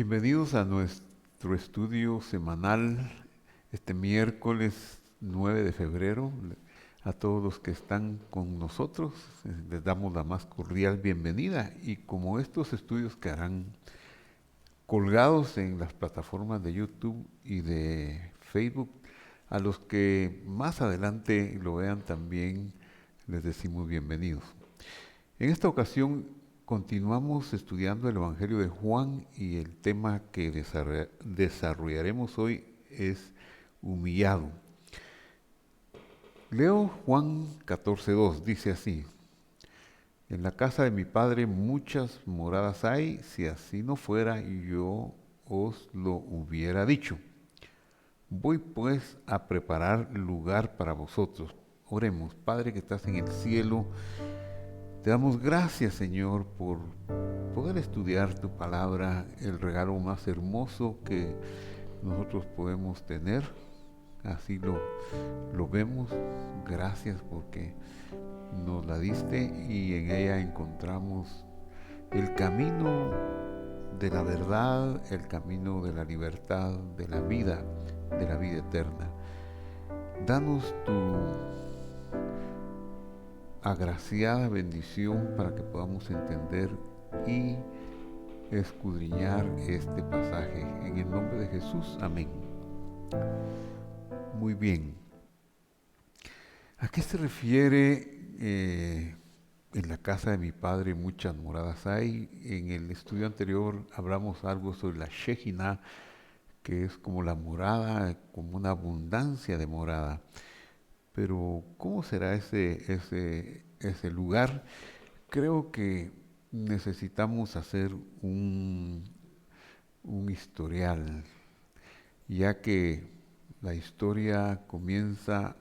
Bienvenidos a nuestro estudio semanal este miércoles 9 de febrero. A todos los que están con nosotros les damos la más cordial bienvenida y como estos estudios quedarán colgados en las plataformas de YouTube y de Facebook, a los que más adelante lo vean también les decimos bienvenidos. En esta ocasión continuamos estudiando el Evangelio de Juan y el tema que desarrollaremos hoy es humillado. Leo Juan 14:2, dice así: En la casa de mi Padre muchas moradas hay, si así no fuera yo os lo hubiera dicho. Voy pues a preparar lugar para vosotros. Oremos. Padre que estás en el cielo, te damos gracias, Señor, por poder estudiar tu palabra, el regalo más hermoso que nosotros podemos tener. Así lo vemos. Gracias porque nos la diste y en ella encontramos el camino de la verdad, el camino de la libertad, de la vida eterna. Danos tu agraciada bendición para que podamos entender y escudriñar este pasaje. En el nombre de Jesús, amén. Muy bien. ¿A qué se refiere en la casa de mi Padre muchas moradas hay? En el estudio anterior hablamos algo sobre la Shejina, que es como la morada, como una abundancia de morada. Pero ¿cómo será ese lugar? Creo que necesitamos hacer un historial, ya que la historia comienza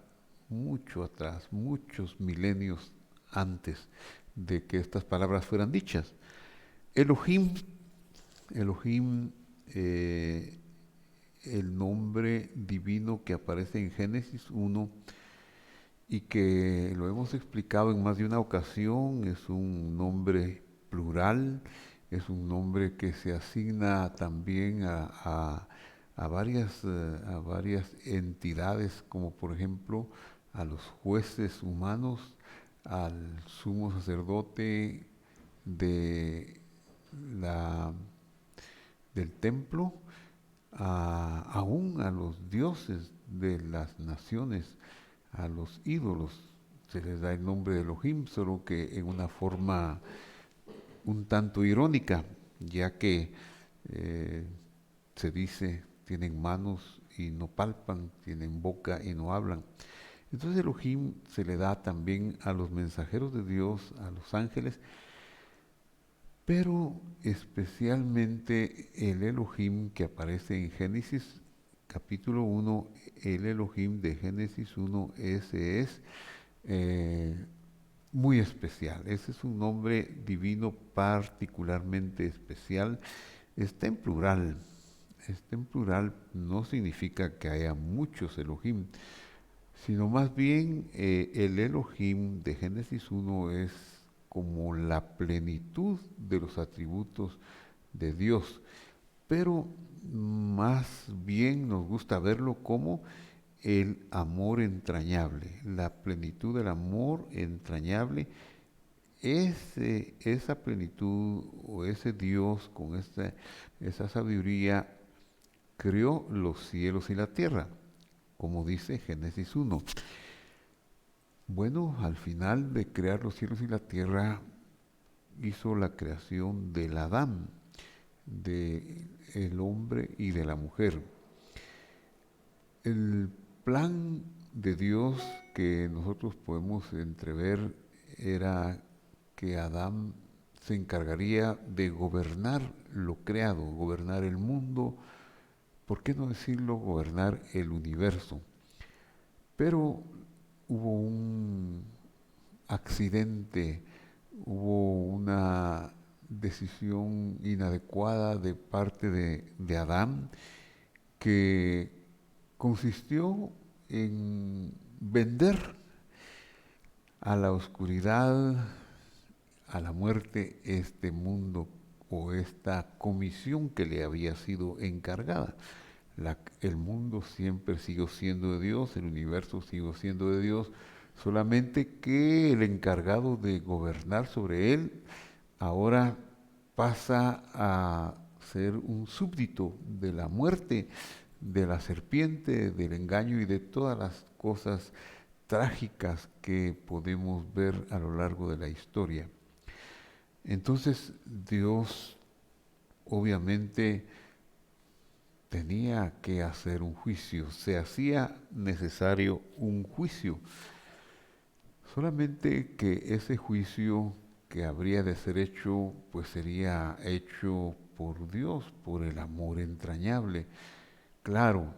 mucho atrás, muchos milenios antes de que estas palabras fueran dichas. Elohim, Elohim, el nombre divino que aparece en Génesis 1 y que lo hemos explicado en más de una ocasión, es un nombre plural, es un nombre que se asigna también a varias entidades, como por ejemplo a los jueces humanos, al sumo sacerdote de la, del templo, aún a los dioses de las naciones, a los ídolos. Se les da el nombre de Elohim, solo que en una forma un tanto irónica, ya que se dice, tienen manos y no palpan, tienen boca y no hablan. Entonces Elohim se le da también a los mensajeros de Dios, a los ángeles, pero especialmente el Elohim que aparece en Génesis capítulo 1, el Elohim de Génesis 1, ese es muy especial. Ese es un nombre divino particularmente especial. Está en plural. Está en plural no significa que haya muchos Elohim, sino más bien el Elohim de Génesis 1 es como la plenitud de los atributos de Dios, pero más bien nos gusta verlo como el amor entrañable, la plenitud del amor entrañable. Esa plenitud o ese Dios con esa sabiduría creó los cielos y la tierra, como dice Génesis 1. Bueno, al final de crear los cielos y la tierra, hizo la creación del Adán, del hombre y de la mujer. El plan de Dios que nosotros podemos entrever era que Adán se encargaría de gobernar lo creado, gobernar el mundo, ¿por qué no decirlo? Gobernar el universo. Pero hubo un accidente, hubo una decisión inadecuada de parte de Adán que consistió en vender a la oscuridad, a la muerte, este mundo o esta comisión que le había sido encargada. El mundo siempre siguió siendo de Dios, el universo siguió siendo de Dios, solamente que el encargado de gobernar sobre él ahora pasa a ser un súbdito de la muerte, de la serpiente, del engaño y de todas las cosas trágicas que podemos ver a lo largo de la historia. Entonces Dios obviamente tenía que hacer un juicio, se hacía necesario un juicio, solamente que ese juicio que habría de ser hecho, pues sería hecho por Dios, por el amor entrañable. Claro,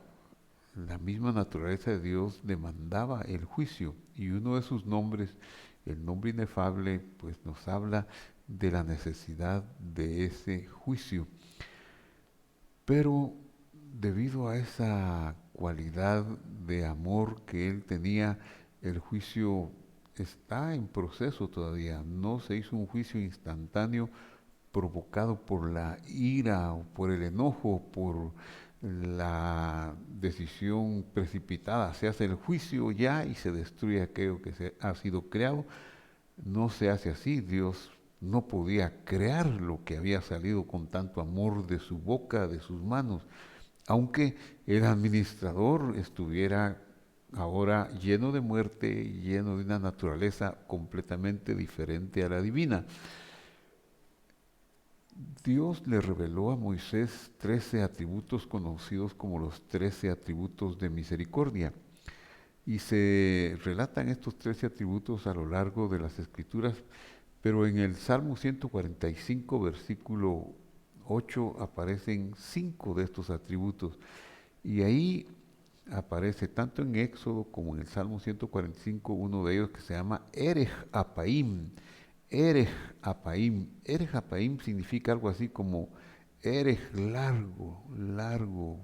la misma naturaleza de Dios demandaba el juicio y uno de sus nombres, el nombre inefable, pues nos habla de la necesidad de ese juicio. Pero debido a esa cualidad de amor que él tenía, el juicio está en proceso todavía. No se hizo un juicio instantáneo provocado por la ira o por el enojo, por la decisión precipitada. Se hace el juicio ya y se destruye aquello que se ha sido creado. No se hace así. Dios no podía crear lo que había salido con tanto amor de su boca, de sus manos, aunque el administrador estuviera ahora lleno de muerte, lleno de una naturaleza completamente diferente a la divina. Dios le reveló a Moisés 13 atributos conocidos como los 13 atributos de misericordia. Y se relatan estos 13 atributos a lo largo de las Escrituras, pero en el Salmo 145, versículo 8, aparecen 5 de estos atributos. Y ahí aparece tanto en Éxodo como en el Salmo 145 uno de ellos que se llama Erej Apaim. Erej Apaim. Erej Apaim significa algo así como Erej largo, largo,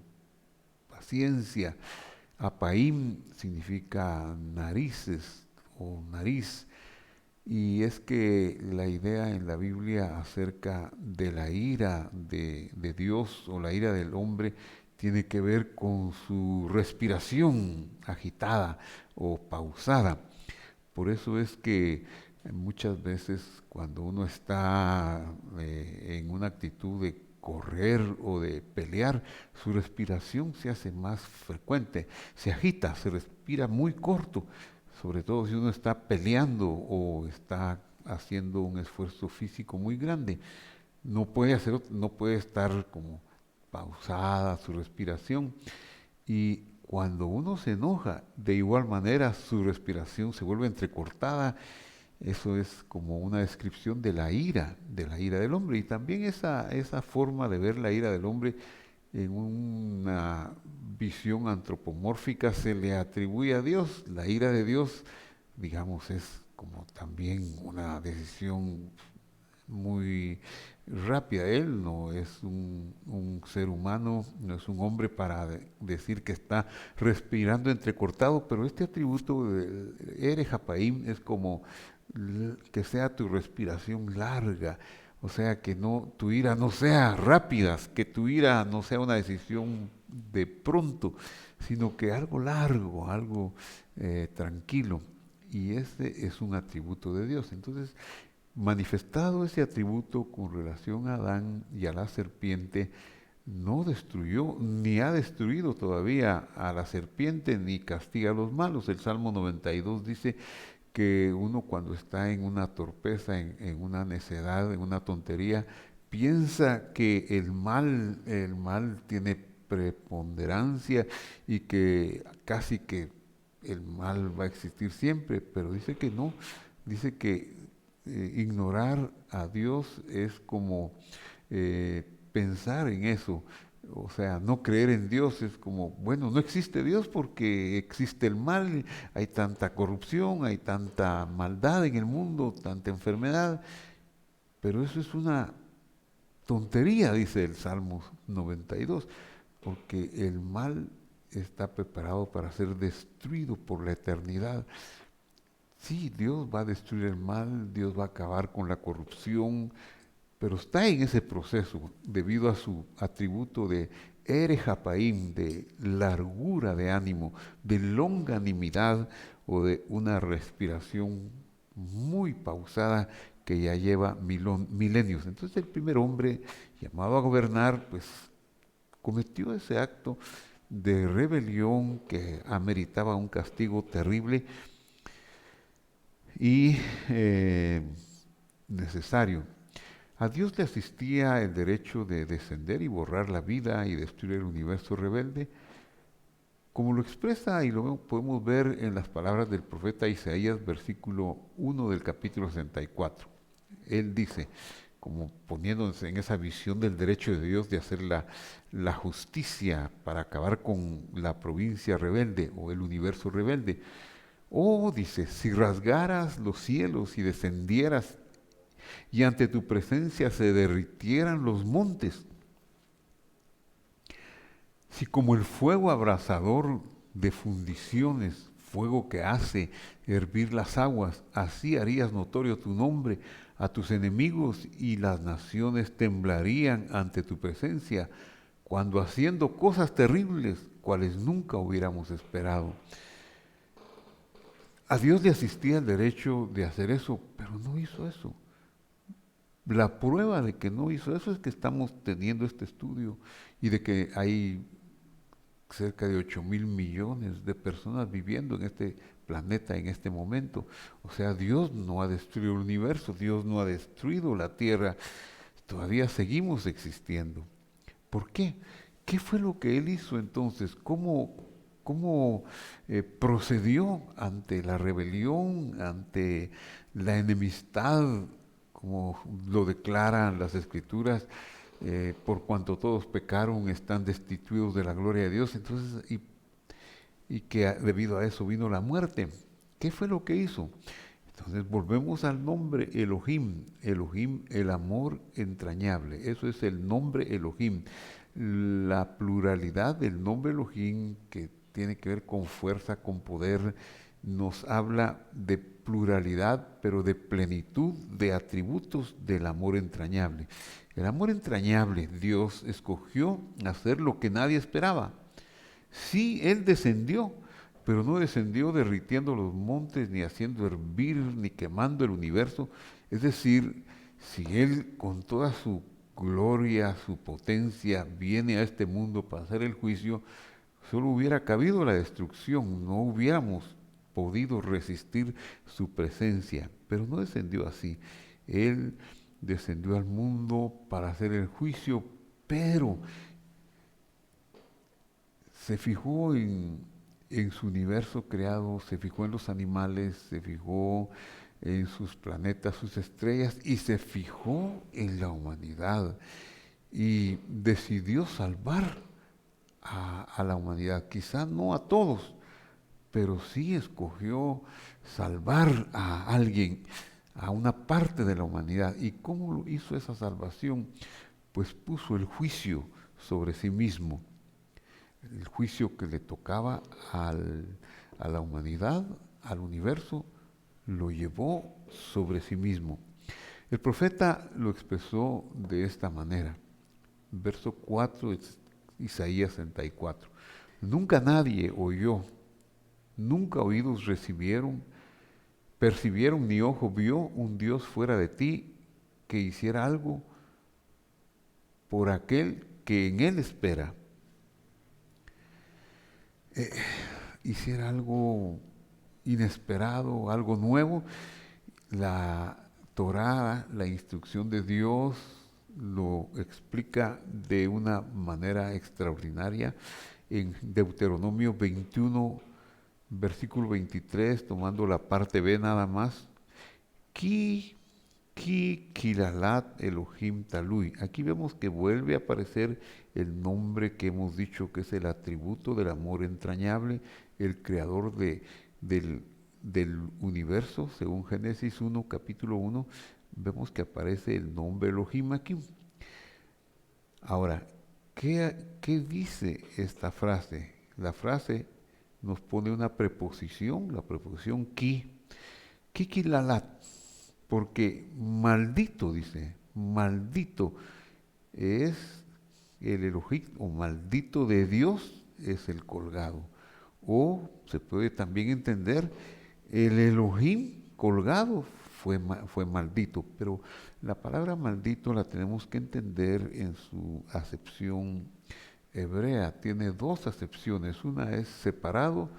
paciencia. Apaim significa narices o nariz. Y es que la idea en la Biblia acerca de la ira de Dios o la ira del hombre tiene que ver con su respiración agitada o pausada. Por eso es que muchas veces cuando uno está en una actitud de correr o de pelear, su respiración se hace más frecuente, se agita, se respira muy corto, sobre todo si uno está peleando o está haciendo un esfuerzo físico muy grande. No puede estar como pausada su respiración. Y cuando uno se enoja, de igual manera su respiración se vuelve entrecortada. Eso es como una descripción de la ira del hombre. Y también esa forma de ver la ira del hombre en una visión antropomórfica se le atribuye a Dios. La ira de Dios, digamos, es como también una decisión muy rápida. Él no es un ser humano, no es un hombre para decir que está respirando entrecortado, pero este atributo de Ere Japaim es como que sea tu respiración larga, o sea, que no tu ira no sea rápida, que tu ira no sea una decisión de pronto, sino que algo largo, algo tranquilo. Y este es un atributo de Dios. Entonces, manifestado ese atributo con relación a Adán y a la serpiente, no destruyó ni ha destruido todavía a la serpiente ni castiga a los malos. El Salmo 92 dice que uno cuando está en una torpeza, en una necedad, en una tontería, piensa que el mal tiene preponderancia y que casi que el mal va a existir siempre, pero dice que no, dice que ignorar a Dios es como pensar en eso. O sea, no creer en Dios es como, bueno, no existe Dios porque existe el mal, hay tanta corrupción, hay tanta maldad en el mundo, tanta enfermedad, pero eso es una tontería, dice el Salmo 92, porque el mal está preparado para ser destruido por la eternidad. Sí, Dios va a destruir el mal, Dios va a acabar con la corrupción, pero está en ese proceso debido a su atributo de erejapaim, de largura de ánimo, de longanimidad o de una respiración muy pausada que ya lleva milenios. Entonces el primer hombre llamado a gobernar, pues cometió ese acto de rebelión que ameritaba un castigo terrible y necesario. A Dios le asistía el derecho de descender y borrar la vida y destruir el universo rebelde, como lo expresa y lo podemos ver en las palabras del profeta Isaías, versículo 1 del capítulo 64. Él dice, como poniéndose en esa visión del derecho de Dios de hacer la justicia para acabar con la provincia rebelde o el universo rebelde. Oh, dice, si rasgaras los cielos y descendieras y ante tu presencia se derritieran los montes, si como el fuego abrasador de fundiciones, fuego que hace hervir las aguas, así harías notorio tu nombre a tus enemigos y las naciones temblarían ante tu presencia, cuando haciendo cosas terribles, cuales nunca hubiéramos esperado. A Dios le asistía el derecho de hacer eso, pero no hizo eso. La prueba de que no hizo eso es que estamos teniendo este estudio y de que hay cerca de 8.000 millones de personas viviendo en este planeta en este momento. O sea, Dios no ha destruido el universo, Dios no ha destruido la Tierra, todavía seguimos existiendo. ¿Por qué? ¿Qué fue lo que Él hizo entonces? ¿Cómo procedió ante la rebelión, ante la enemistad, como lo declaran las Escrituras? Por cuanto todos pecaron, están destituidos de la gloria de Dios. Entonces, y que debido a eso vino la muerte. ¿Qué fue lo que hizo? Entonces volvemos al nombre Elohim. Elohim, el amor entrañable. Eso es el nombre Elohim. La pluralidad del nombre Elohim, que tiene que ver con fuerza, con poder, nos habla de pluralidad, pero de plenitud de atributos del amor entrañable. El amor entrañable, Dios escogió hacer lo que nadie esperaba. Sí, Él descendió, pero no descendió derritiendo los montes, ni haciendo hervir, ni quemando el universo. Es decir, si Él con toda su gloria, su potencia, viene a este mundo para hacer el juicio, solo hubiera cabido la destrucción, no hubiéramos podido resistir su presencia, pero no descendió así. Él descendió al mundo para hacer el juicio, pero se fijó en su universo creado, se fijó en los animales, se fijó en sus planetas, sus estrellas, y se fijó en la humanidad y decidió salvar a la humanidad. Quizá no a todos, pero sí escogió salvar a alguien, a una parte de la humanidad. ¿Y cómo hizo esa salvación? Pues puso el juicio sobre sí mismo, el juicio que le tocaba a la humanidad, al universo, lo llevó sobre sí mismo. El profeta lo expresó de esta manera. Verso 4 de Isaías 64. Nunca nadie oyó, nunca oídos recibieron, percibieron ni ojo vio un Dios fuera de ti que hiciera algo por aquel que en él espera. Hiciera algo inesperado, algo nuevo. La Torá, la instrucción de Dios, lo explica de una manera extraordinaria en Deuteronomio 21, versículo 23, tomando la parte B nada más. Ki Kilalat Elohim Talui. Aquí vemos que vuelve a aparecer el nombre que hemos dicho que es el atributo del amor entrañable, el creador del universo, según Génesis 1, capítulo 1, vemos que aparece el nombre Elohim aquí. Ahora, ¿qué dice esta frase? La frase nos pone una preposición, la preposición ki. Ki Kilalat. Porque maldito, dice, maldito es el Elohim, o maldito de Dios es el colgado. O se puede también entender, el Elohim colgado fue maldito, pero la palabra maldito la tenemos que entender en su acepción hebrea. Tiene dos acepciones, una es separado,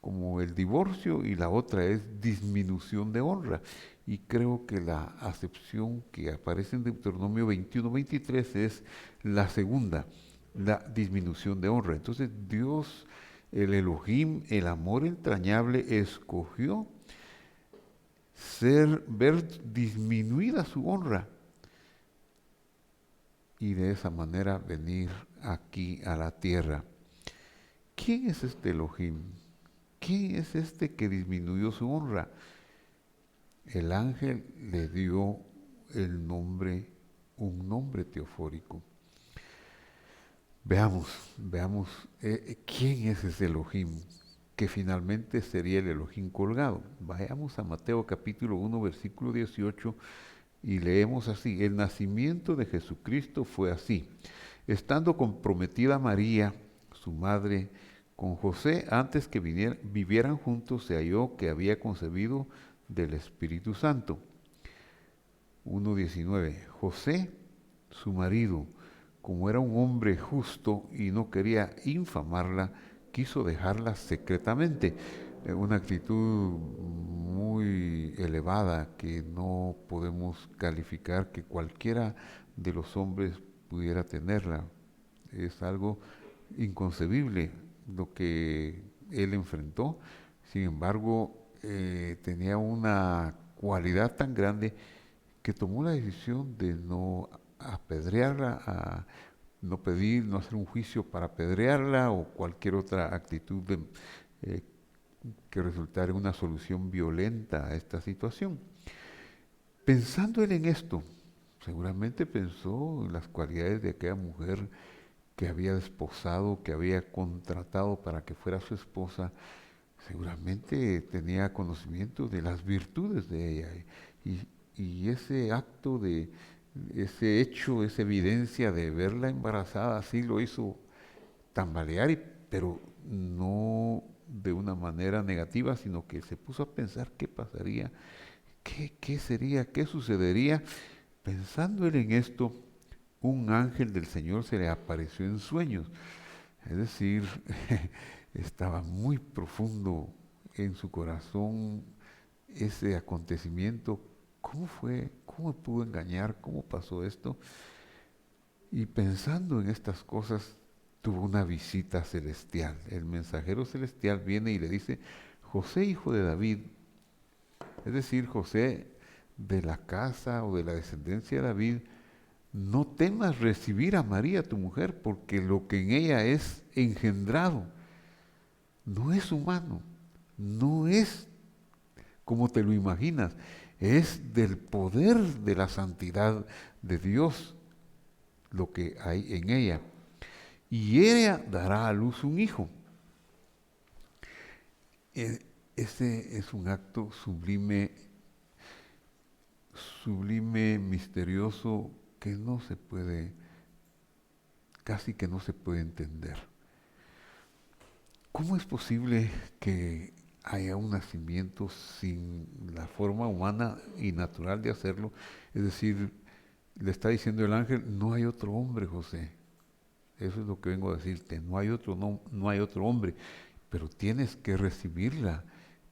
como el divorcio, y la otra es disminución de honra. Y creo que la acepción que aparece en Deuteronomio 21-23 es la segunda, la disminución de honra. Entonces Dios, el Elohim, el amor entrañable, escogió ver disminuida su honra y de esa manera venir aquí a la tierra. ¿Quién es este Elohim? ¿Quién es este que disminuyó su honra? El ángel le dio el nombre, un nombre teofórico. Veamos quién es ese Elohim, que finalmente sería el Elohim colgado. Vayamos a Mateo capítulo 1, versículo 18, y leemos así: el nacimiento de Jesucristo fue así. Estando comprometida María, su madre, con José, antes que vivieran juntos, se halló que había concebido del Espíritu Santo. 1:19. José, su marido, como era un hombre justo y no quería infamarla, quiso dejarla secretamente. Una actitud muy elevada que no podemos calificar que cualquiera de los hombres pudiera tenerla. Es algo inconcebible lo que él enfrentó. Sin embargo, tenía una cualidad tan grande que tomó la decisión de no apedrearla, no pedir, no hacer un juicio para apedrearla o cualquier otra actitud eh, que resultara en una solución violenta a esta situación. Pensando él en esto, seguramente pensó en las cualidades de aquella mujer que había desposado, que había contratado para que fuera su esposa. Seguramente tenía conocimiento de las virtudes de ella, y ese acto ese hecho, esa evidencia de verla embarazada, así lo hizo tambalear, pero no de una manera negativa, sino que se puso a pensar qué pasaría, qué sería, qué sucedería. Pensando él en esto, un ángel del Señor se le apareció en sueños. Es decir, estaba muy profundo en su corazón ese acontecimiento. ¿Cómo fue? ¿Cómo pudo engañar? ¿Cómo pasó esto? Y pensando en estas cosas, tuvo una visita celestial. El mensajero celestial viene y le dice: José, hijo de David, es decir, José de la casa o de la descendencia de David, no temas recibir a María, tu mujer, porque lo que en ella es engendrado no es humano, no es como te lo imaginas, es del poder de la santidad de Dios lo que hay en ella. Y ella dará a luz un hijo. Ese es un acto sublime, sublime, misterioso, que no se puede, casi que no se puede entender. ¿Cómo es posible que haya un nacimiento sin la forma humana y natural de hacerlo? Es decir, le está diciendo el ángel: no hay otro hombre, José. Eso es lo que vengo a decirte, no hay otro, no hay otro hombre, pero tienes que recibirla,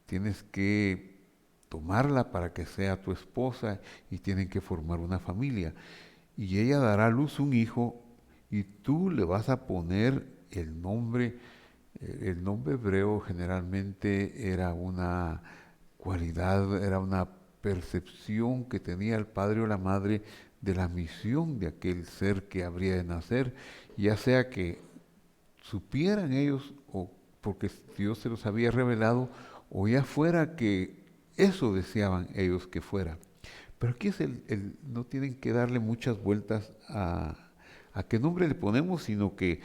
tienes que tomarla para que sea tu esposa, y tienen que formar una familia. Y ella dará a luz un hijo, y tú le vas a poner el nombre. El nombre hebreo generalmente era una cualidad, era una percepción que tenía el padre o la madre de la misión de aquel ser que habría de nacer, ya sea que supieran ellos, o porque Dios se los había revelado, o ya fuera que eso deseaban ellos que fuera. Pero aquí es no tienen que darle muchas vueltas a qué nombre le ponemos, sino que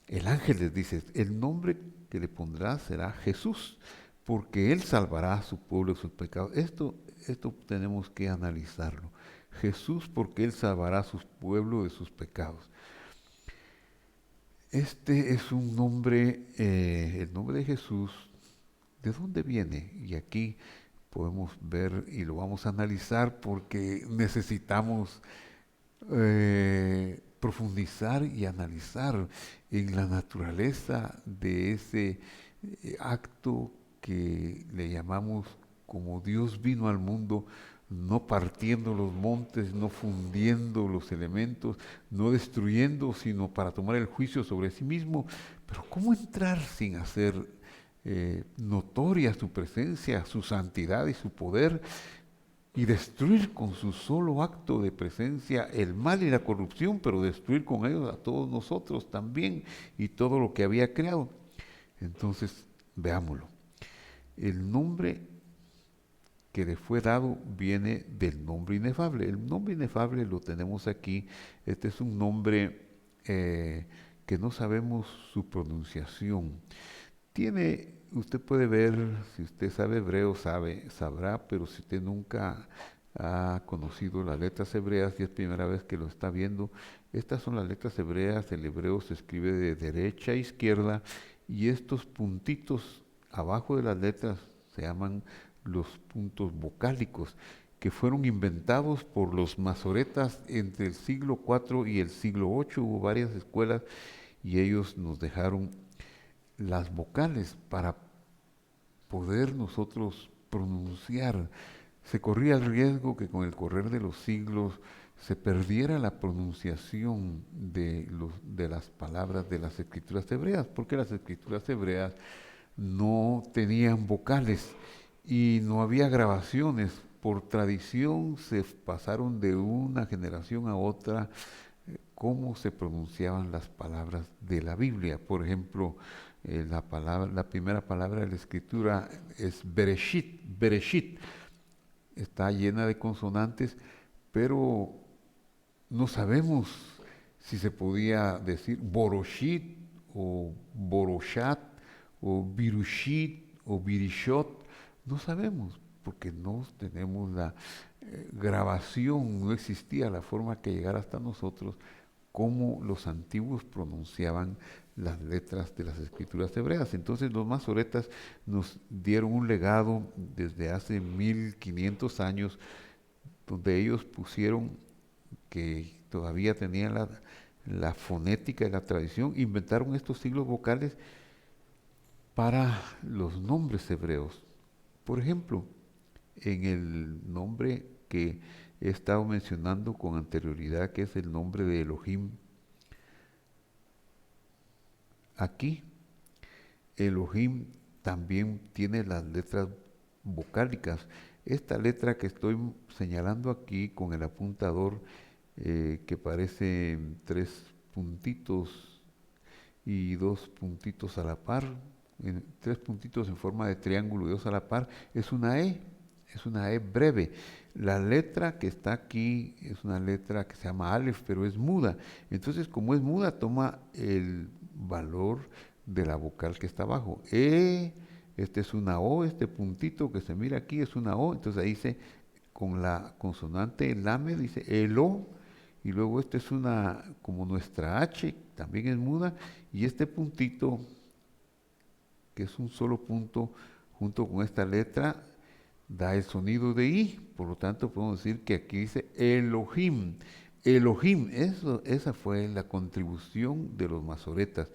el ángel les dice: el nombre que le pondrás será Jesús, porque Él salvará a su pueblo de sus pecados. Esto tenemos que analizarlo. Jesús porque Él salvará a su pueblo de sus pecados. Este es un nombre, el nombre de Jesús, ¿de dónde viene? Y aquí podemos ver y lo vamos a analizar porque necesitamos profundizar y analizar en la naturaleza de ese acto que le llamamos como Dios vino al mundo, no partiendo los montes, no fundiendo los elementos, no destruyendo, sino para tomar el juicio sobre sí mismo. Pero ¿cómo entrar sin hacer notoria su presencia, su santidad y su poder? Y destruir con su solo acto de presencia el mal y la corrupción, pero destruir con ellos a todos nosotros también y todo lo que había creado. Entonces, veámoslo. El nombre que le fue dado viene del nombre inefable. El nombre inefable lo tenemos aquí. Este es un nombre que no sabemos su pronunciación. Tiene, usted puede ver, si usted sabe hebreo, sabrá, pero si usted nunca ha conocido las letras hebreas y es primera vez que lo está viendo, estas son las letras hebreas. El hebreo se escribe de derecha a izquierda y estos puntitos abajo de las letras se llaman los puntos vocálicos, que fueron inventados por los masoretas entre el siglo IV y el siglo VIII. Hubo varias escuelas y ellos nos dejaron las vocales para poder nosotros pronunciar. Se corría el riesgo que con el correr de los siglos se perdiera la pronunciación de las palabras de las escrituras hebreas, porque las escrituras hebreas no tenían vocales y no había grabaciones. Por tradición se pasaron de una generación a otra cómo se pronunciaban las palabras de la Biblia. Por ejemplo, la primera palabra de la escritura es Bereshit. Bereshit está llena de consonantes, pero no sabemos si se podía decir Boroshit o Boroshat o Birushit o Birishot. No sabemos porque no tenemos la grabación, no existía la forma que llegara hasta nosotros cómo los antiguos pronunciaban las letras de las escrituras hebreas. Entonces los masoretas nos dieron un legado desde hace 1500 años, donde ellos pusieron que todavía tenían la fonética y la tradición, inventaron estos siglos vocales para los nombres hebreos. Por ejemplo, en el nombre que he estado mencionando con anterioridad, que es el nombre de Elohim, aquí Elohim también tiene las letras vocálicas. Esta letra que estoy señalando aquí con el apuntador, que parece tres puntitos y dos puntitos a la par, tres puntitos en forma de triángulo y dos a la par, es una E breve. La letra que está aquí es una letra que se llama Aleph, pero es muda. Entonces, como es muda, toma el valor de la vocal que está abajo. Este es una O, este puntito que se mira aquí es una O, entonces ahí dice, con la consonante lame, dice el O, y luego este es una, como nuestra H, también es muda, y este puntito, que es un solo punto, junto con esta letra, da el sonido de I, por lo tanto podemos decir que aquí dice Elohim. Elohim, esa fue la contribución de los masoretas,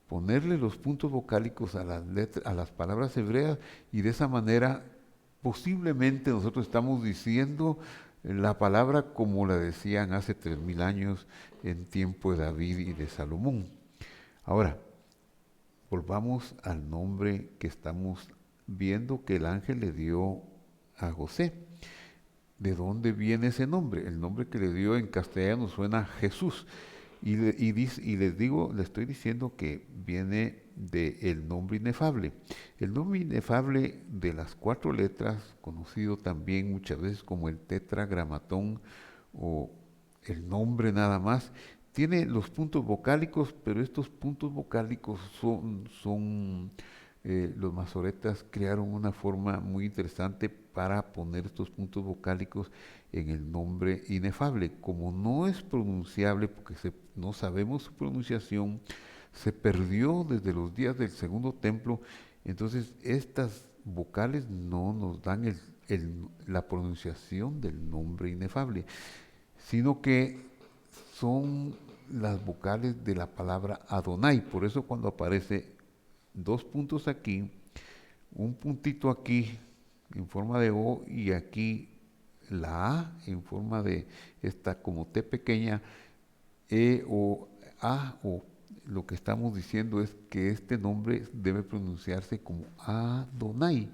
ponerle los puntos vocálicos a a las palabras hebreas, y de esa manera posiblemente nosotros estamos diciendo la palabra como la decían hace 3000 años en tiempo de David y de Salomón. Ahora, volvamos al nombre que estamos viendo que el ángel le dio a José. ¿De dónde viene ese nombre? El nombre que le dio en castellano suena Jesús. Y les digo, le estoy diciendo que viene del nombre inefable. El nombre inefable de las cuatro letras, conocido también muchas veces como el tetragramatón o el nombre nada más, tiene los puntos vocálicos, pero estos puntos vocálicos son los masoretas crearon una forma muy interesante para poner estos puntos vocálicos en el nombre inefable. Como no es pronunciable, porque no sabemos su pronunciación, se perdió desde los días del segundo templo, entonces estas vocales no nos dan la pronunciación del nombre inefable, sino que son las vocales de la palabra Adonai. Por eso cuando aparece dos puntos aquí, un puntito aquí en forma de O y aquí la A en forma de esta como T pequeña, E o A, o lo que estamos diciendo es que este nombre debe pronunciarse como Adonai,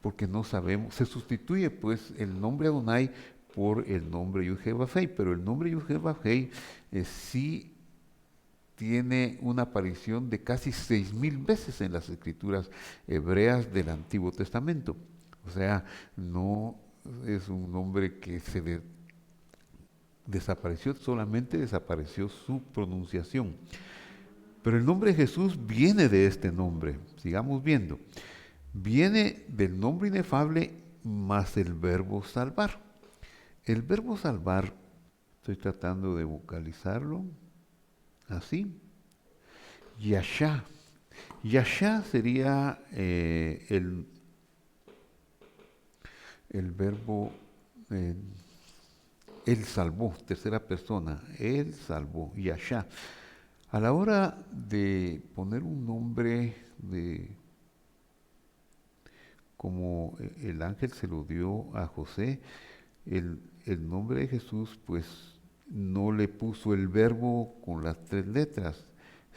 porque no sabemos, se sustituye pues el nombre Adonai por el nombre Yud-Heh-Vav-Heh, pero el nombre Yud-Heh-Vav-Heh sí tiene una aparición de casi 6,000 veces en las escrituras hebreas del Antiguo Testamento. O sea, no es un nombre que desapareció, solamente desapareció su pronunciación. Pero el nombre de Jesús viene de este nombre. Sigamos viendo. Viene del nombre inefable más el verbo salvar. El verbo salvar, estoy tratando de vocalizarlo, así. Yashá. Yashá sería el verbo, eh, él salvó, tercera persona, él salvó, Yashá. A la hora de poner un nombre como el ángel se lo dio a José, el nombre de Jesús, pues no le puso el verbo con las 3 letras,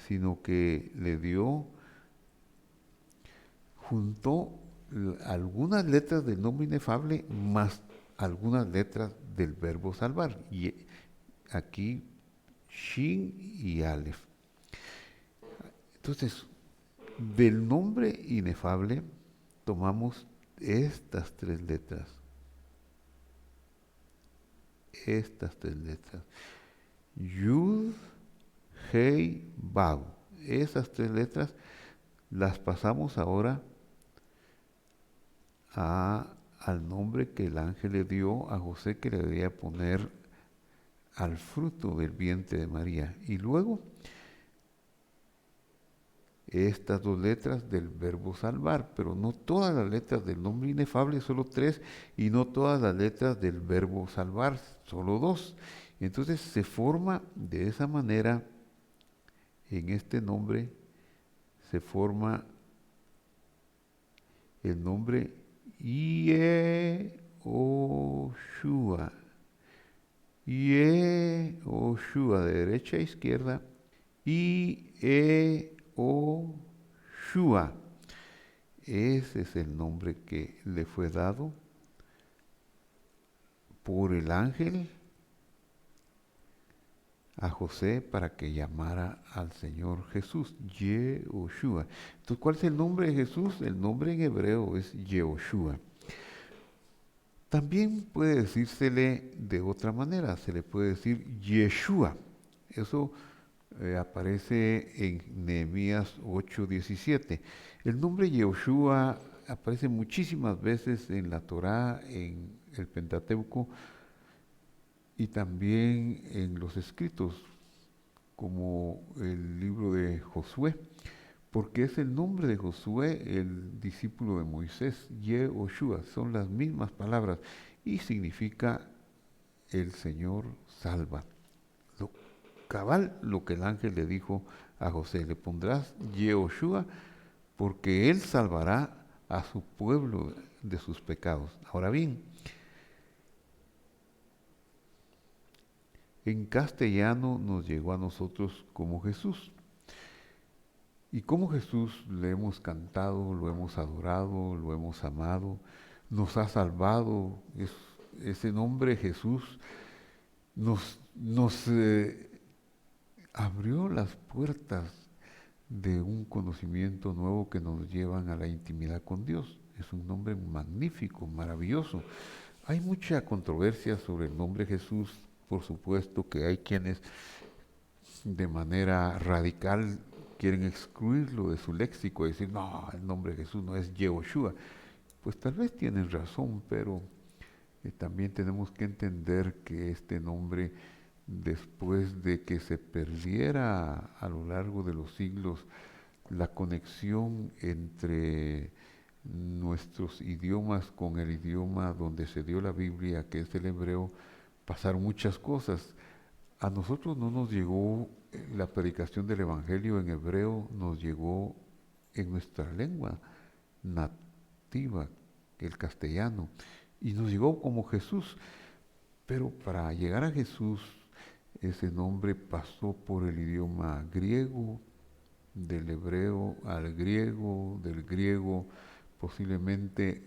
sino que le dio, juntó algunas letras del nombre inefable más algunas letras del verbo salvar. Y aquí Shin y Aleph. Entonces, del nombre inefable tomamos estas 3 letras. Estas 3 letras. Yud, Hei, Vav. Esas 3 letras las pasamos ahora al nombre que el ángel le dio a José, que le debía poner al fruto del vientre de María. Y luego estas 2 letras del verbo salvar, pero no todas las letras del nombre inefable, solo 3, y no todas las letras del verbo salvar, solo 2. Entonces se forma de esa manera, en este nombre, se forma el nombre Yehoshua. Yehoshua, de derecha a izquierda, Yehoshua. Ese es el nombre que le fue dado por el ángel a José para que llamara al Señor Jesús, Yehoshua. Entonces, ¿cuál es el nombre de Jesús? El nombre en hebreo es Yehoshua. También puede decírsele de otra manera, se le puede decir Yeshua. Eso aparece en Nehemías 8:17. El nombre Yehoshua aparece muchísimas veces en la Torá, en el Pentateuco y también en los escritos, como el libro de Josué, porque es el nombre de Josué, el discípulo de Moisés, Yehoshua, son las mismas palabras y significa el Señor salva. Cabal lo que el ángel le dijo a José, le pondrás Yehoshua porque él salvará a su pueblo de sus pecados. Ahora bien, en castellano nos llegó a nosotros como Jesús. Y como Jesús le hemos cantado, lo hemos adorado, lo hemos amado, nos ha salvado. Ese nombre Jesús nos abrió las puertas de un conocimiento nuevo que nos llevan a la intimidad con Dios. Es un nombre magnífico, maravilloso. Hay mucha controversia sobre el nombre Jesús. Por supuesto que hay quienes de manera radical quieren excluirlo de su léxico y decir, no, el nombre de Jesús no es Yehoshua. Pues tal vez tienen razón, pero también tenemos que entender que este nombre, después de que se perdiera a lo largo de los siglos la conexión entre nuestros idiomas con el idioma donde se dio la Biblia, que es el hebreo, pasaron muchas cosas. A nosotros no nos llegó la predicación del Evangelio en hebreo, nos llegó en nuestra lengua nativa, el castellano, y nos llegó como Jesús. Pero para llegar a Jesús, ese nombre pasó por el idioma griego, del hebreo al griego, del griego posiblemente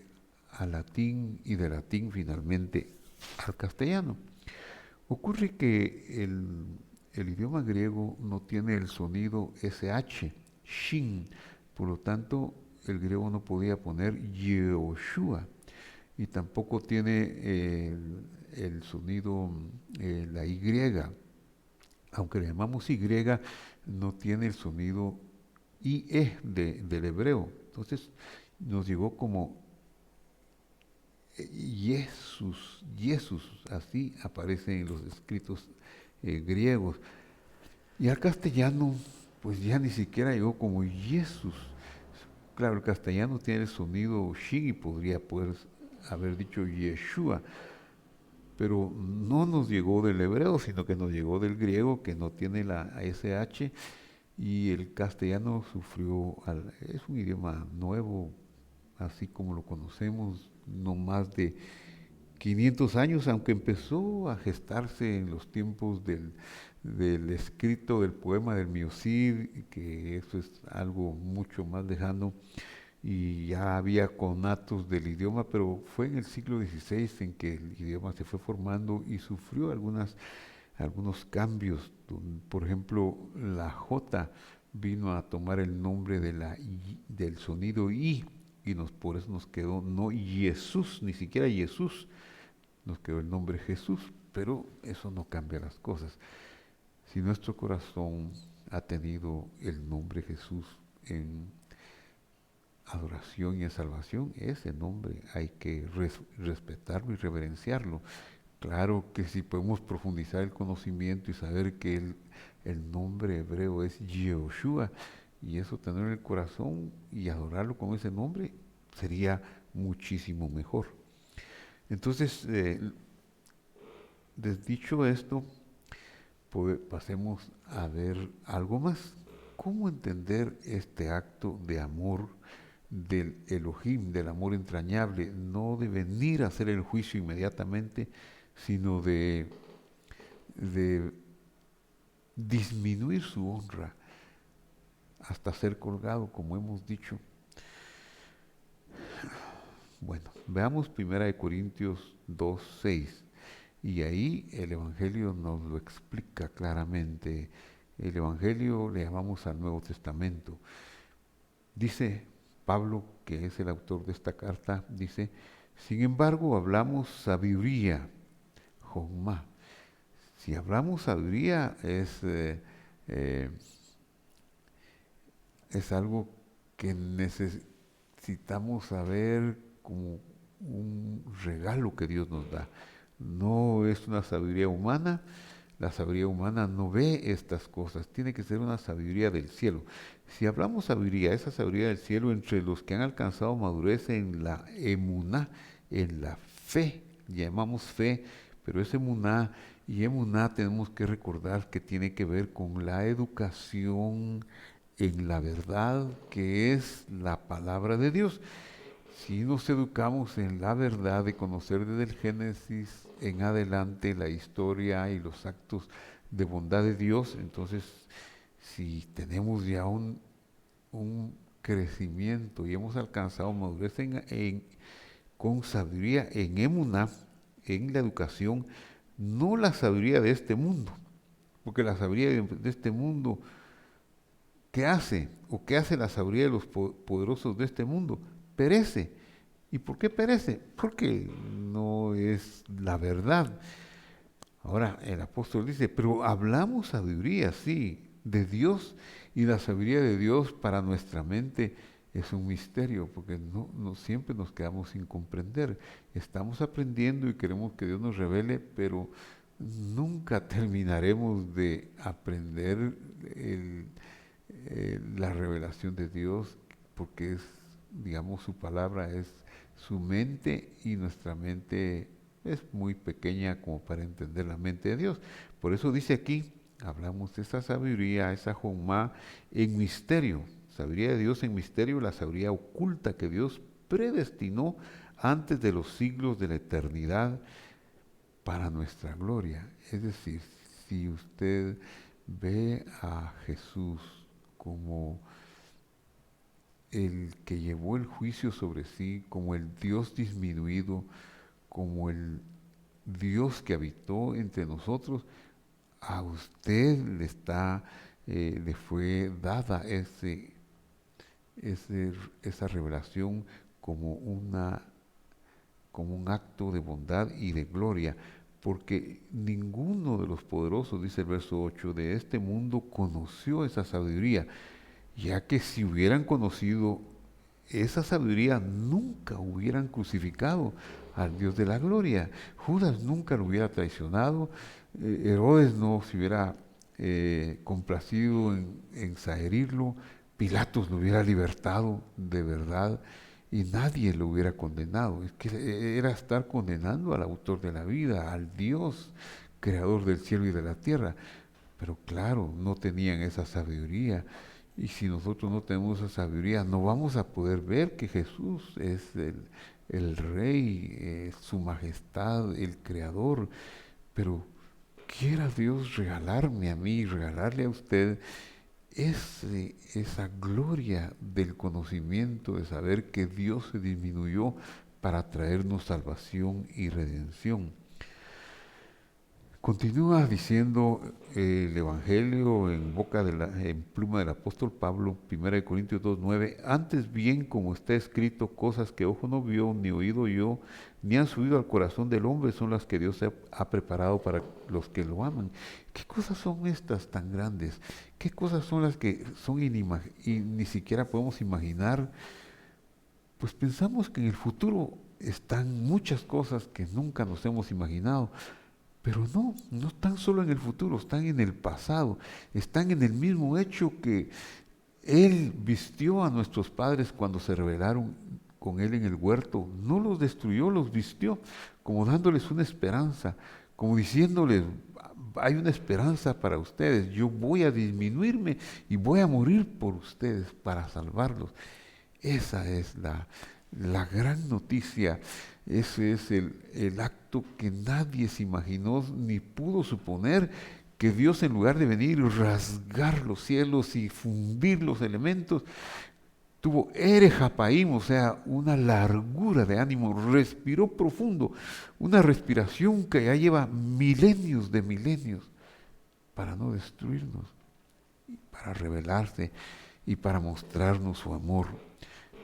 al latín y del latín finalmente al castellano. Ocurre que el idioma griego no tiene el sonido SH, shin, por lo tanto el griego no podía poner Yehoshua y tampoco tiene el sonido, la Y, aunque le llamamos Y, no tiene el sonido IE del hebreo. Entonces nos llegó como Jesús, Jesús, así aparece en los escritos griegos. Y al castellano, pues ya ni siquiera llegó como Jesús. Claro, el castellano tiene el sonido shin y podría haber dicho Yeshua, pero no nos llegó del hebreo, sino que nos llegó del griego, que no tiene la SH, y el castellano sufrió, es un idioma nuevo, así como lo conocemos, no más de 500 años, aunque empezó a gestarse en los tiempos del escrito del poema del Miocid, que eso es algo mucho más lejano, y ya había conatos del idioma, pero fue en el siglo XVI en que el idioma se fue formando y sufrió algunos cambios. Por ejemplo, la J vino a tomar el nombre del sonido I, y por eso nos quedó no Jesús, ni siquiera Jesús, nos quedó el nombre Jesús, pero eso no cambia las cosas. Si nuestro corazón ha tenido el nombre Jesús en adoración y en salvación, ese nombre hay que respetarlo y reverenciarlo. Claro que si podemos profundizar el conocimiento y saber que el nombre hebreo es Yehoshua, y eso tener en el corazón y adorarlo con ese nombre, sería muchísimo mejor. Entonces, dicho esto, pasemos a ver algo más. ¿Cómo entender este acto de amor del Elohim, del amor entrañable? No de venir a hacer el juicio inmediatamente, sino de disminuir su honra hasta ser colgado, como hemos dicho. Bueno, veamos 1 Corintios 2:6. Y ahí el Evangelio nos lo explica claramente. El Evangelio le llamamos al Nuevo Testamento. Dice Pablo, que es el autor de esta carta, dice, sin embargo hablamos sabiduría, Jomá. Si hablamos sabiduría es algo que necesitamos saber como un regalo que Dios nos da. No es una sabiduría humana, la sabiduría humana no ve estas cosas, tiene que ser una sabiduría del cielo. Si hablamos sabiduría, esa sabiduría del cielo entre los que han alcanzado madurez en la emuná, en la fe, llamamos fe, pero es emuná, y emuná tenemos que recordar que tiene que ver con la educación en la verdad, que es la palabra de Dios. Si nos educamos en la verdad de conocer desde el Génesis en adelante la historia y los actos de bondad de Dios, entonces si tenemos ya un crecimiento y hemos alcanzado madurez con sabiduría en emuná, en la educación, no la sabiduría de este mundo, porque la sabiduría de este mundo, ¿qué hace? ¿O qué hace la sabiduría de los poderosos de este mundo? Perece. ¿Y por qué perece? Porque no es la verdad. Ahora el apóstol dice, pero hablamos sabiduría, sí, de Dios, y la sabiduría de Dios para nuestra mente es un misterio, porque no siempre nos quedamos sin comprender. Estamos aprendiendo y queremos que Dios nos revele, pero nunca terminaremos de aprender la revelación de Dios, porque es, digamos, su palabra es su mente, y nuestra mente es muy pequeña como para entender la mente de Dios. Por eso dice aquí, hablamos de esa sabiduría, esa jomá en misterio, sabiduría de Dios en misterio, la sabiduría oculta que Dios predestinó antes de los siglos de la eternidad para nuestra gloria. Es decir, si usted ve a Jesús como el que llevó el juicio sobre sí, como el Dios disminuido, como el Dios que habitó entre nosotros, a usted le fue dada esa revelación como como un acto de bondad y de gloria, porque ninguno de los poderosos, dice el verso 8, de este mundo conoció esa sabiduría, ya que si hubieran conocido esa sabiduría, nunca hubieran crucificado al Dios de la gloria. Judas nunca lo hubiera traicionado, Herodes no se hubiera complacido en zaherirlo, Pilatos lo hubiera libertado de verdad, y nadie lo hubiera condenado. Es que era estar condenando al autor de la vida, al Dios creador del cielo y de la tierra. Pero claro, no tenían esa sabiduría. Y si nosotros no tenemos esa sabiduría, no vamos a poder ver que Jesús es el Rey, su majestad, el Creador. Pero quiera Dios regalarme a mí, regalarle a usted esa gloria del conocimiento, de saber que Dios se disminuyó para traernos salvación y redención. Continúa diciendo el Evangelio en pluma del apóstol Pablo, 1 Corintios 2:9, antes bien, como está escrito, cosas que ojo no vio, ni oído oyó, ni han subido al corazón del hombre, son las que Dios ha preparado para los que lo aman. ¿Qué cosas son estas tan grandes? ¿Qué cosas son las que son y ni siquiera podemos imaginar? Pues pensamos que en el futuro están muchas cosas que nunca nos hemos imaginado. Pero no están solo en el futuro, están en el pasado, están en el mismo hecho que Él vistió a nuestros padres cuando se rebelaron con Él en el huerto. No los destruyó, los vistió, como dándoles una esperanza, como diciéndoles, hay una esperanza para ustedes, yo voy a disminuirme y voy a morir por ustedes para salvarlos. Esa es la gran noticia. Ese es el acto que nadie se imaginó ni pudo suponer, que Dios, en lugar de venir y rasgar los cielos y fundir los elementos, tuvo erejapaim, o sea, una largura de ánimo, respiró profundo, una respiración que ya lleva milenios de milenios, para no destruirnos, para revelarse y para mostrarnos su amor,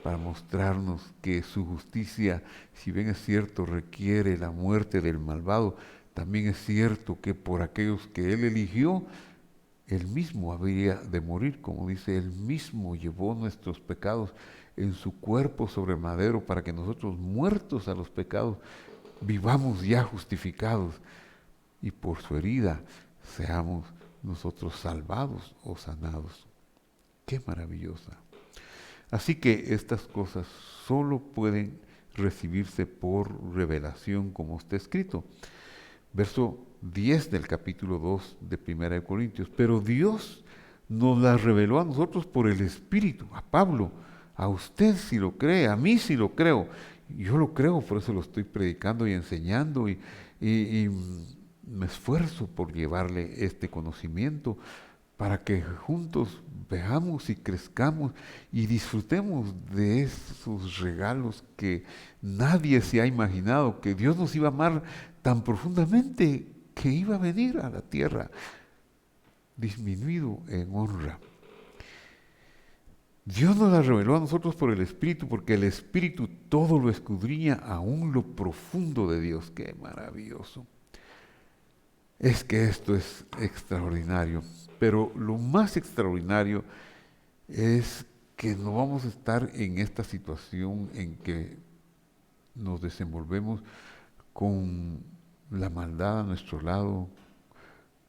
para mostrarnos que su justicia, si bien es cierto, requiere la muerte del malvado, también es cierto que por aquellos que Él eligió, Él mismo habría de morir, como dice, Él mismo llevó nuestros pecados en su cuerpo sobre el madero, para que nosotros, muertos a los pecados, vivamos ya justificados, y por su herida seamos nosotros salvados o sanados. ¡Qué maravillosa! Así que estas cosas solo pueden recibirse por revelación, como está escrito. Verso 10 del capítulo 2 de 1 Corintios. Pero Dios nos las reveló a nosotros por el Espíritu, a Pablo, a usted si lo cree, a mí si lo creo. Yo lo creo, por eso lo estoy predicando y enseñando, y me esfuerzo por llevarle este conocimiento, para que juntos veamos y crezcamos y disfrutemos de esos regalos que nadie se ha imaginado, que Dios nos iba a amar tan profundamente que iba a venir a la tierra disminuido en honra. Dios nos la reveló a nosotros por el Espíritu, porque el Espíritu todo lo escudriña, aún lo profundo de Dios. ¡Qué maravilloso! es que esto es extraordinario. Pero lo más extraordinario es que no vamos a estar en esta situación en que nos desenvolvemos con la maldad a nuestro lado,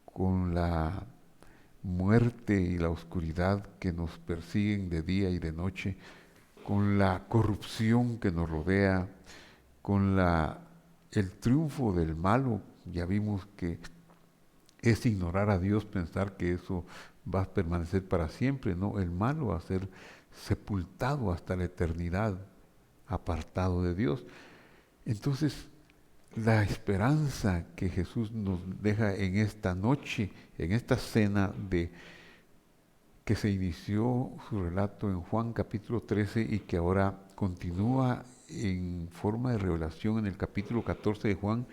con la muerte y la oscuridad que nos persiguen de día y de noche, con la corrupción que nos rodea, con el triunfo del malo. Ya vimos que es ignorar a Dios pensar que eso va a permanecer para siempre, no, el malo va a ser sepultado hasta la eternidad, apartado de Dios. Entonces, la esperanza que Jesús nos deja en esta noche, en esta cena de que se inició su relato en Juan capítulo 13 y que ahora continúa en forma de revelación en el capítulo 14 de Juan,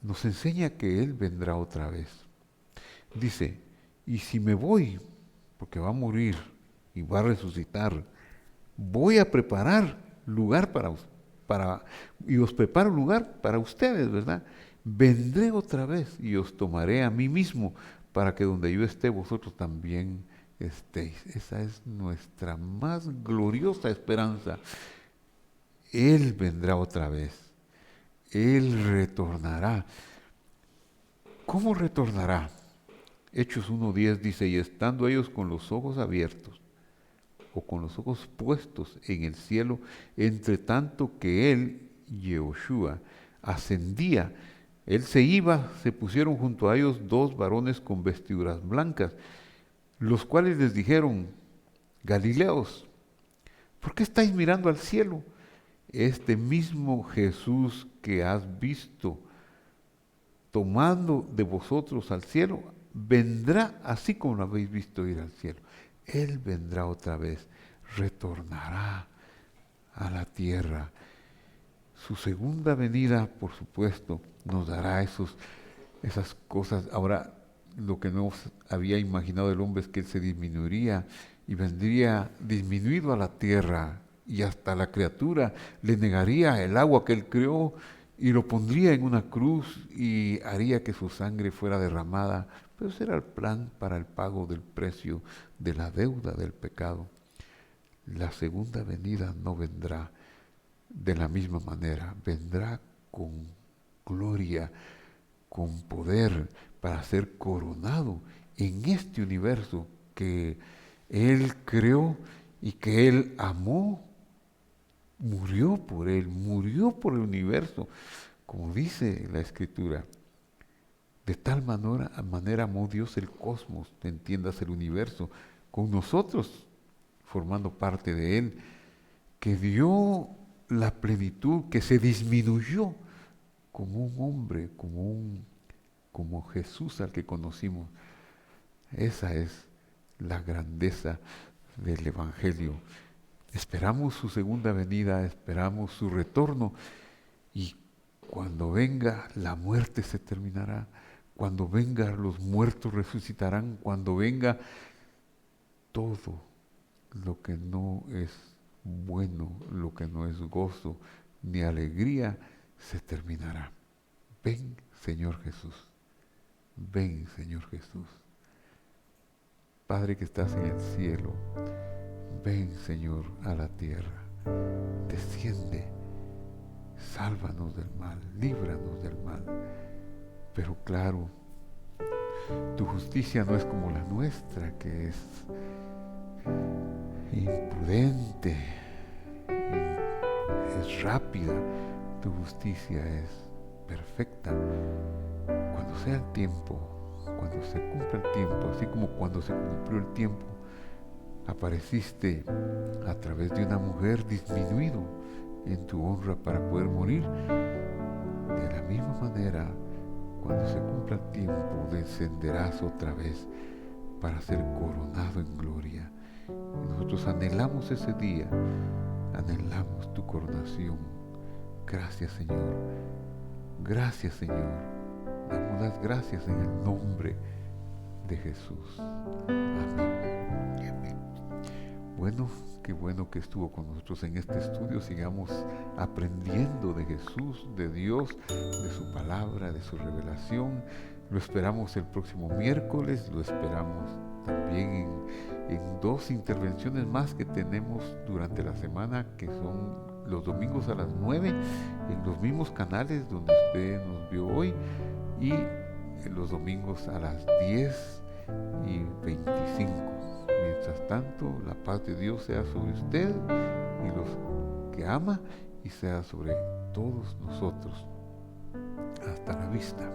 nos enseña que Él vendrá otra vez. Dice, y si me voy, porque va a morir y va a resucitar, voy a preparar lugar y os preparo lugar para ustedes, ¿verdad? Vendré otra vez y os tomaré a mí mismo para que donde yo esté vosotros también estéis. Esa es nuestra más gloriosa esperanza. Él vendrá otra vez. Él retornará. ¿Cómo retornará? Hechos 1:10 dice, y estando ellos con los ojos abiertos, o con los ojos puestos en el cielo, entre tanto que él, Yehoshua, ascendía, él se iba, se pusieron junto a ellos dos varones con vestiduras blancas, los cuales les dijeron, Galileos, ¿por qué estáis mirando al cielo? Este mismo Jesús que has visto tomando de vosotros al cielo, vendrá así como lo habéis visto ir al cielo. Él vendrá otra vez, retornará a la tierra. Su segunda venida, por supuesto, nos dará esas cosas. Ahora, lo que no había imaginado el hombre es que él se disminuiría y vendría disminuido a la tierra y hasta la criatura le negaría el agua que él creó y lo pondría en una cruz y haría que su sangre fuera derramada. Pero ese era el plan para el pago del precio de la deuda del pecado. La segunda venida no vendrá de la misma manera, vendrá con gloria, con poder para ser coronado en este universo que Él creó y que Él amó, murió por el universo, como dice la Escritura. De tal manera amó Dios el cosmos, entiendas el universo, con nosotros formando parte de Él, que dio la plenitud, que se disminuyó como un hombre, como Jesús al que conocimos. Esa es la grandeza del Evangelio. Esperamos su segunda venida, esperamos su retorno y cuando venga la muerte se terminará, cuando venga los muertos resucitarán, cuando venga todo lo que no es bueno, lo que no es gozo ni alegría, se terminará. Ven, Señor Jesús. Ven, Señor Jesús. Padre que estás en el cielo, ven, Señor, a la tierra. Desciende, sálvanos del mal, líbranos del mal. Pero claro, tu justicia no es como la nuestra, que es imprudente, es rápida. Tu justicia es perfecta. Cuando sea el tiempo, cuando se cumpla el tiempo, así como cuando se cumplió el tiempo, apareciste a través de una mujer disminuido en tu honra para poder morir. De la misma manera, cuando se cumpla el tiempo, descenderás otra vez para ser coronado en gloria. Y nosotros anhelamos ese día, anhelamos tu coronación. Gracias, Señor. Gracias, Señor. Damos las gracias en el nombre de Jesús. Amén. Bueno, qué bueno que estuvo con nosotros en este estudio. Sigamos aprendiendo de Jesús, de Dios, de su palabra, de su revelación. Lo esperamos el próximo miércoles, lo esperamos también en 2 intervenciones más que tenemos durante la semana, que son los domingos a las 9, en los mismos canales donde usted nos vio hoy, y en los domingos a las 10:25. Mientras tanto, la paz de Dios sea sobre usted y los que ama, y sea sobre todos nosotros. Hasta la vista.